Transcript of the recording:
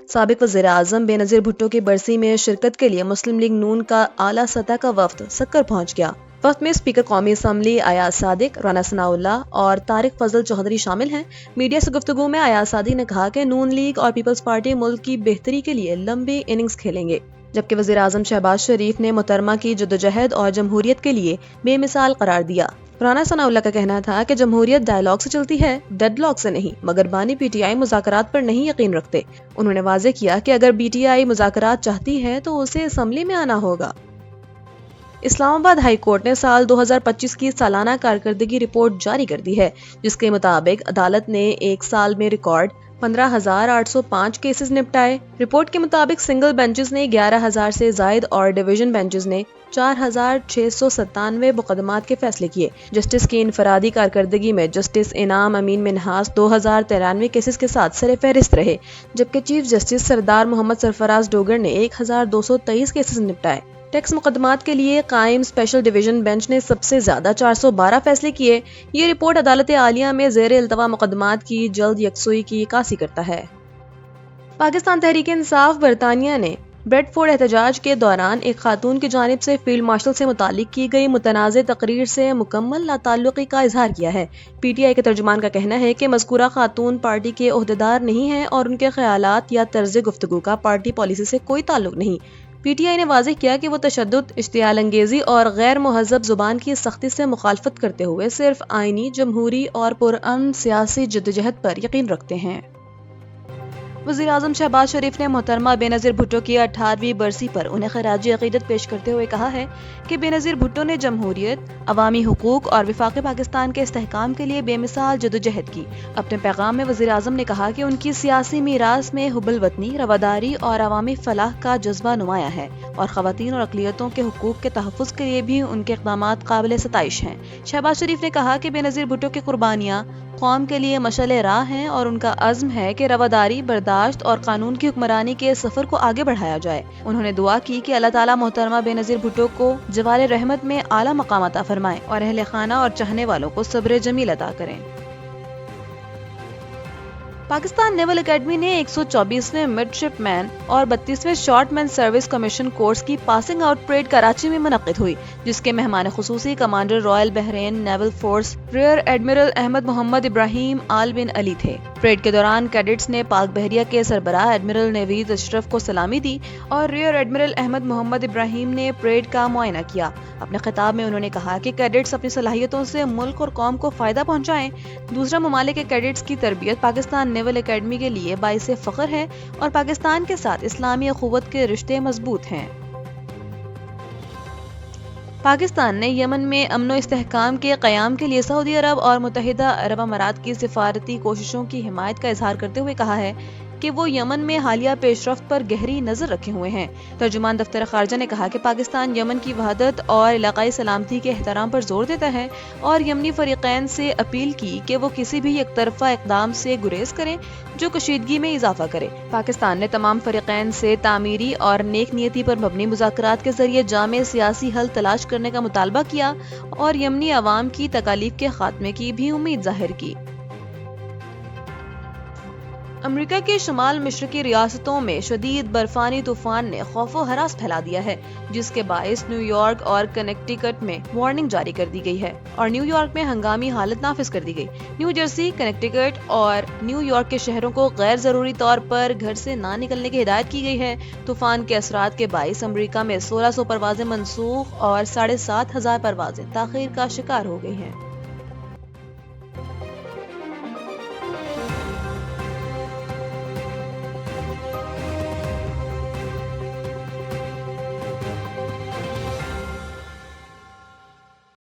سابق وزیر اعظم بے نظیر بھٹو کی برسی میں شرکت کے لیے مسلم لیگ نون کا اعلیٰ سطح کا وفد سکر پہنچ گیا۔ وفد میں اسپیکر قومی اسمبلی ایاز صادق، رانا ثناء اللہ اور طارق فضل چودھری شامل ہیں۔ میڈیا سے گفتگو میں ایاز صادق نے کہا کہ نون لیگ اور پیپلز پارٹی ملک کی بہتری کے لیے لمبی اننگز کھیلیں گے، جبکہ وزیر اعظم شہباز شریف نے محترمہ کی جدوجہد اور جمہوریت کے لیے بے مثال قرار دیا۔ رانا ثناء اللہ کا کہنا تھا کہ جمہوریت ڈائیلاگ سے چلتی ہے، ڈیڈ لاک سے نہیں، مگر بانی پی ٹی آئی مذاکرات پر نہیں یقین رکھتے۔ انہوں نے واضح کیا کہ اگر پی ٹی آئی مذاکرات چاہتی ہے تو اسے اسمبلی میں آنا ہوگا۔ اسلام آباد ہائی کورٹ نے سال 2025 کی سالانہ کارکردگی رپورٹ جاری کر دی ہے، جس کے مطابق عدالت نے ایک سال میں ریکارڈ 15,805 کیسز نپٹائے۔ رپورٹ کے مطابق سنگل بینچز نے 11,000 سے زائد اور ڈویژن بینچز نے 4,697 مقدمات کے فیصلے کیے۔ جسٹس کی انفرادی کارکردگی میں جسٹس انعام امین منہاس 2,093 کیسز کے ساتھ سر فہرست رہے، جبکہ چیف جسٹس سردار محمد سرفراز ڈوگر نے 1,223 کیسز نپٹائے۔ ٹیکس مقدمات کے لیے قائم اسپیشل ڈویژن بینچ نے سب سے زیادہ 412 فیصلے کیے۔ یہ رپورٹ عدالت عالیہ میں زیر التوا مقدمات کی جلد یکسوئی کی عکاسی کرتا ہے۔ پاکستان تحریک انصاف برطانیہ نے بریڈ فورڈ احتجاج کے دوران ایک خاتون کی جانب سے فیلڈ مارشل سے متعلق کی گئی متنازع تقریر سے مکمل لا تعلقی کا اظہار کیا ہے۔ پی ٹی آئی کے ترجمان کا کہنا ہے کہ مذکورہ خاتون پارٹی کے عہدیدار نہیں ہیں اور ان کے خیالات یا طرز گفتگو کا پارٹی پالیسی سے کوئی تعلق نہیں۔ پی ٹی آئی نے واضح کیا کہ وہ تشدد، اشتعال انگیزی اور غیر مہذب زبان کی سختی سے مخالفت کرتے ہوئے صرف آئینی، جمہوری اور پرامن سیاسی جدوجہد پر یقین رکھتے ہیں۔ وزیر اعظم شہباز شریف نے محترمہ بے نظیر بھٹو کی 18ویں برسی پر انہیں خراج عقیدت پیش کرتے ہوئے کہا ہے کہ بے نظیر بھٹو نے جمہوریت، عوامی حقوق اور وفاق پاکستان کے استحکام کے لیے بے مثال جدوجہد کی۔ اپنے پیغام میں وزیر اعظم نے کہا کہ ان کی سیاسی میراث میں حب الوطنی، رواداری اور عوامی فلاح کا جذبہ نمایاں ہے، اور خواتین اور اقلیتوں کے حقوق کے تحفظ کے لیے بھی ان کے اقدامات قابل ستائش ہیں۔ شہباز شریف نے کہا کہ بے نظیر بھٹو کی قربانیاں قوم کے لیے مشعل راہ ہیں اور ان کا عزم ہے کہ رواداری، برداشت اور قانون کی حکمرانی کے سفر کو آگے بڑھایا جائے۔ انہوں نے دعا کی کہ اللہ تعالیٰ محترمہ بے نظیر بھٹو کو جوار رحمت میں اعلیٰ مقام عطا فرمائے اور اہل خانہ اور چاہنے والوں کو صبر جمیل عطا کریں۔ پاکستان نیول اکیڈمی نے 124ویں مڈ شپ مین اور 32ویں شارٹ مین سروس کمیشن کورس کی پاسنگ آؤٹ پریڈ کراچی میں منعقد ہوئی، جس کے مہمان خصوصی commander Royal Bahrain naval force rear admiral Ahmad محمد ابراہیم آل بن علی تھے۔ پریڈ کے دوران کیڈٹس نے پاک بحریہ کے سربراہ ایڈمرل نیوید اشرف کو سلامی دی اور ریئر ایڈمرل احمد محمد ابراہیم نے پریڈ کا معائنہ کیا۔ اپنے خطاب میں انہوں نے کہا کہ کیڈٹس اپنی صلاحیتوں سے ملک اور قوم کو فائدہ پہنچائیں۔ دوسرا ممالک کے کیڈٹس کی تربیت پاکستان نیول اکیڈمی کے لیے باعث فخر ہے اور پاکستان کے ساتھ اسلامی اخوت کے رشتے مضبوط ہیں۔ پاکستان نے یمن میں امن و استحکام کے قیام کے لیے سعودی عرب اور متحدہ عرب امارات کی سفارتی کوششوں کی حمایت کا اظہار کرتے ہوئے کہا ہے کہ وہ یمن میں حالیہ پیش رفت پر گہری نظر رکھے ہوئے ہیں۔ ترجمان دفتر خارجہ نے کہا کہ پاکستان یمن کی وحدت اور علاقائی سلامتی کے احترام پر زور دیتا ہے اور یمنی فریقین سے اپیل کی کہ وہ کسی بھی یک طرفہ اقدام سے گریز کریں جو کشیدگی میں اضافہ کرے۔ پاکستان نے تمام فریقین سے تعمیری اور نیک نیتی پر مبنی مذاکرات کے ذریعے جامع سیاسی حل تلاش کرنے کا مطالبہ کیا اور یمنی عوام کی تکالیف کے خاتمے کی بھی امید ظاہر کی۔ امریکہ کے شمال مشرقی ریاستوں میں شدید برفانی طوفان نے خوف و ہراس پھیلا دیا ہے، جس کے باعث نیو یارک اور کنیکٹیکٹ میں وارننگ جاری کر دی گئی ہے اور نیو یارک میں ہنگامی حالت نافذ کر دی گئی۔ نیو جرسی، کنیکٹیکٹ اور نیو یارک کے شہروں کو غیر ضروری طور پر گھر سے نہ نکلنے کی ہدایت کی گئی ہے۔ طوفان کے اثرات کے باعث امریکہ میں 1600 پروازیں منسوخ اور 7500 پروازیں تاخیر کا شکار ہو گئی ہیں۔